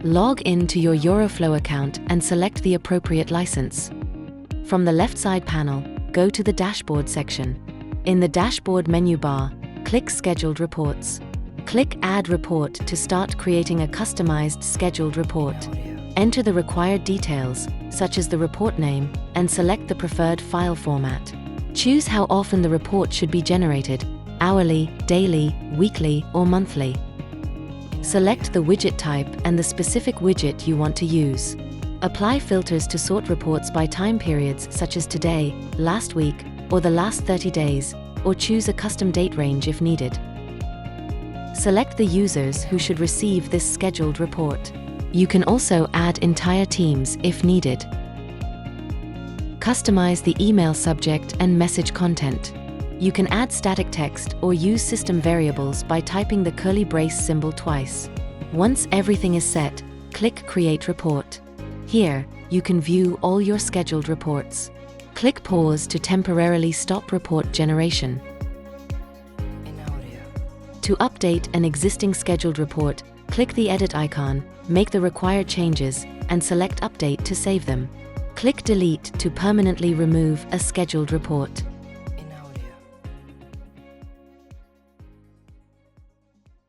Log in to your Yoroflow account and select the appropriate license. From the left side panel, go to the Dashboard section. In the Dashboard menu bar, click Scheduled Reports. Click Add Report to start creating a customized scheduled report. Enter the required details, such as the report name, and select the preferred file format. Choose how often the report should be generated: hourly, daily, weekly, or monthly. Select the widget type and the specific widget you want to use. Apply filters to sort reports by time periods such as today, last week, or the last 30 days, or choose a custom date range if needed. Select the users who should receive this scheduled report. You can also add entire teams if needed. Customize the email subject and message content. You can add static text or use system variables by typing the curly brace symbol twice. Once everything is set, click Create Report. Here, you can view all your scheduled reports. Click Pause to temporarily stop report generation. To update an existing scheduled report, click the Edit icon, make the required changes, and select Update to save them. Click Delete to permanently remove a scheduled report.